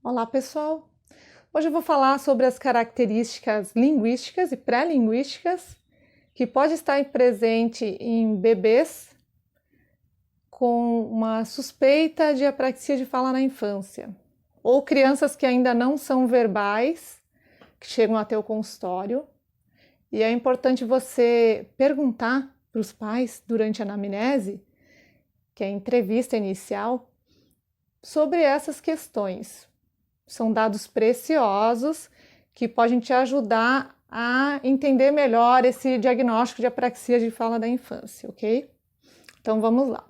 Olá, pessoal! Hoje eu vou falar sobre as características linguísticas e pré-linguísticas que pode estar presente em bebês com uma suspeita de apraxia de fala na infância, ou crianças que ainda não são verbais, que chegam até o consultório. E é importante você perguntar para os pais durante a anamnese, que é a entrevista inicial, sobre essas questões. São dados preciosos que podem te ajudar a entender melhor esse diagnóstico de apraxia de fala da infância, ok? Então vamos lá.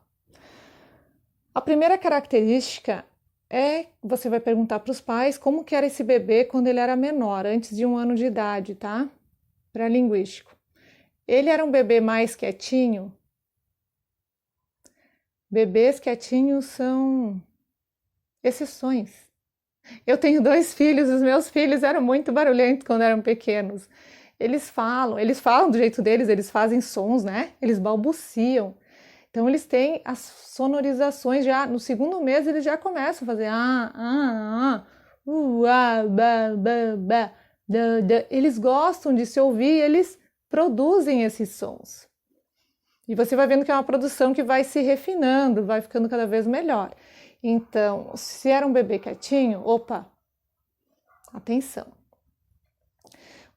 A primeira característica é, você vai perguntar para os pais como que era esse bebê quando ele era menor, antes de 1 ano de idade, tá? Pré-linguístico. Ele era um bebê mais quietinho? Bebês quietinhos são exceções. Eu tenho 2 filhos, os meus filhos eram muito barulhentos quando eram pequenos. Eles falam do jeito deles, eles fazem sons, né? Eles balbuciam. Então eles têm as sonorizações já, no 2º mês eles já começam a fazer ba, ba, ba, da, da. Eles gostam de se ouvir, eles produzem esses sons. E você vai vendo que é uma produção que vai se refinando, vai ficando cada vez melhor. Então, se era um bebê quietinho, opa, atenção.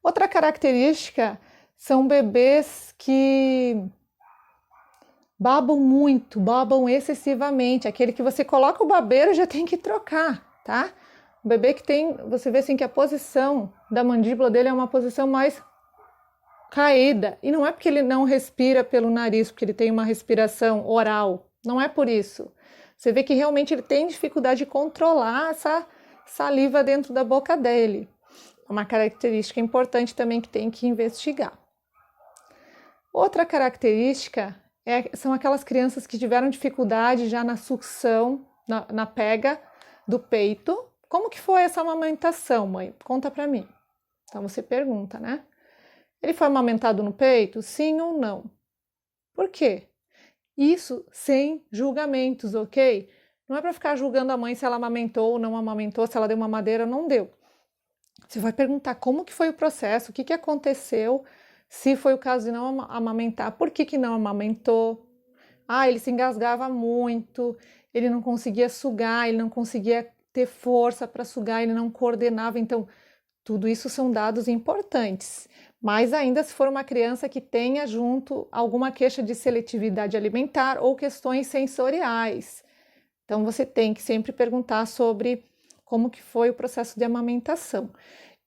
Outra característica são bebês que babam muito, babam excessivamente. Aquele que você coloca o babeiro já tem que trocar, tá? O bebê que tem, você vê assim que a posição da mandíbula dele é uma posição mais caída. E não é porque ele não respira pelo nariz, porque ele tem uma respiração oral. Não é por isso. Você vê que realmente ele tem dificuldade de controlar essa saliva dentro da boca dele. É uma característica importante também que tem que investigar. Outra característica são aquelas crianças que tiveram dificuldade já na sucção, na pega do peito. Como que foi essa amamentação, mãe? Conta pra mim. Então você pergunta, né? Ele foi amamentado no peito? Sim ou não? Por quê? Isso sem julgamentos, ok? Não é para ficar julgando a mãe se ela amamentou ou não amamentou, se ela deu mamadeira ou não deu. Você vai perguntar como que foi o processo, o que aconteceu, se foi o caso de não amamentar, por que não amamentou. Ele se engasgava muito, ele não conseguia sugar, ele não conseguia ter força para sugar, ele não coordenava. Então, tudo isso são dados importantes. Mais ainda se for uma criança que tenha junto alguma queixa de seletividade alimentar ou questões sensoriais. Então você tem que sempre perguntar sobre como que foi o processo de amamentação.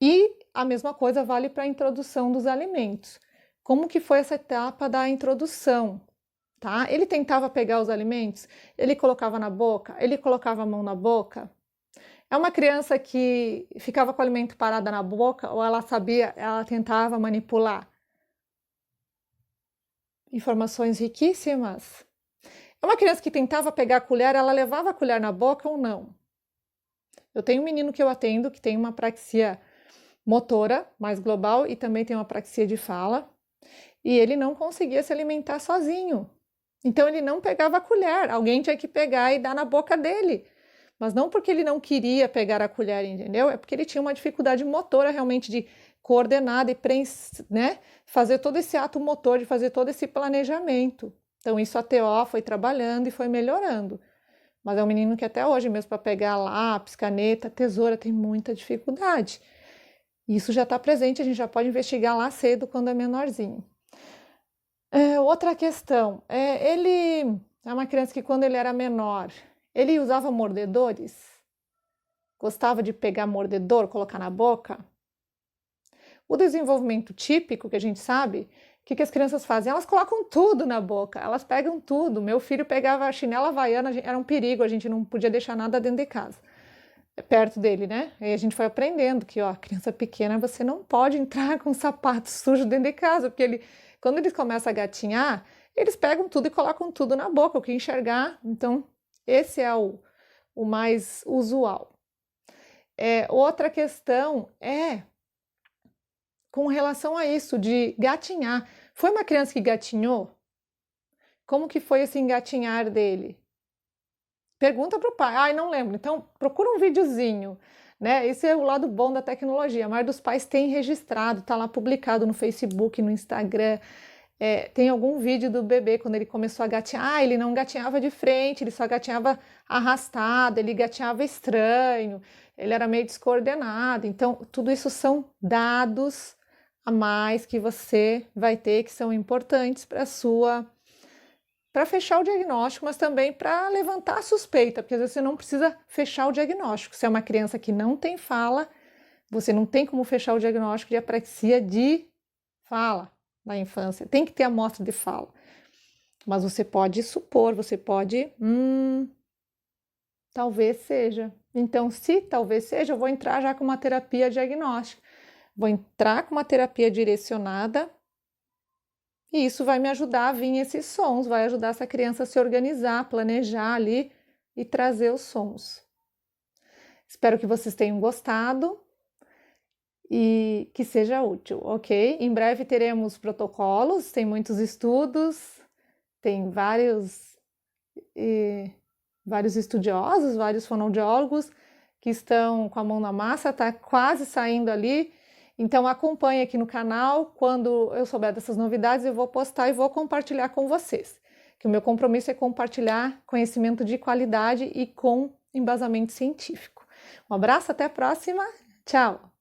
E a mesma coisa vale para a introdução dos alimentos. Como que foi essa etapa da introdução? Tá? Ele tentava pegar os alimentos? Ele colocava na boca? Ele colocava a mão na boca? É uma criança que ficava com o alimento parado na boca ou ela tentava manipular? Informações riquíssimas. É uma criança que tentava pegar a colher, ela levava a colher na boca ou não? Eu tenho um menino que eu atendo que tem uma apraxia motora mais global e também tem uma apraxia de fala, e ele não conseguia se alimentar sozinho. Então ele não pegava a colher, alguém tinha que pegar e dar na boca dele. Mas não porque ele não queria pegar a colher, entendeu? É porque ele tinha uma dificuldade motora realmente de coordenar, né, fazer todo esse ato motor, de fazer todo esse planejamento. Então isso a TO foi trabalhando e foi melhorando. Mas é um menino que até hoje mesmo para pegar lápis, caneta, tesoura, tem muita dificuldade. Isso já está presente, a gente já pode investigar lá cedo quando é menorzinho. Outra questão, ele é uma criança que quando ele era menor, ele usava mordedores? Gostava de pegar mordedor, colocar na boca? O desenvolvimento típico, que a gente sabe, o que as crianças fazem? Elas colocam tudo na boca, elas pegam tudo. Meu filho pegava a chinela havaiana, era um perigo, a gente não podia deixar nada dentro de casa, perto dele, né? Aí a gente foi aprendendo que, ó, criança pequena, você não pode entrar com sapato sujo dentro de casa, porque quando eles começam a gatinhar, eles pegam tudo e colocam tudo na boca, o que enxergar. Então, esse é o mais usual. Outra questão é com relação a isso de gatinhar. Foi uma criança que gatinhou? Como que foi esse engatinhar dele? pergunta para o pai. Ai, não lembro. Então, procura um videozinho, né? Esse é o lado bom da tecnologia. A maioria dos pais tem registrado, tá lá publicado no Facebook, no Instagram. Tem algum vídeo do bebê quando ele começou a gatinhar, ele não gatinhava de frente, ele só gatinhava arrastado, ele gatinhava estranho, ele era meio descoordenado. Então, tudo isso são dados a mais que você vai ter, que são importantes para fechar o diagnóstico, mas também para levantar a suspeita, porque às vezes você não precisa fechar o diagnóstico. Se é uma criança que não tem fala, você não tem como fechar o diagnóstico de apraxia de fala na infância. Tem que ter amostra de fala. Mas você pode supor, você pode, talvez seja. Então, se talvez seja, eu vou entrar já com uma terapia diagnóstica. Vou entrar com uma terapia direcionada e isso vai me ajudar a vir esses sons, vai ajudar essa criança a se organizar, planejar ali e trazer os sons. Espero que vocês tenham gostado e que seja útil, ok? Em breve teremos protocolos, tem muitos estudos, tem vários estudiosos, vários fonoaudiólogos que estão com a mão na massa, tá quase saindo ali. Então acompanhe aqui no canal, quando eu souber dessas novidades eu vou postar e vou compartilhar com vocês. Que o meu compromisso é compartilhar conhecimento de qualidade e com embasamento científico. Um abraço, até a próxima, tchau!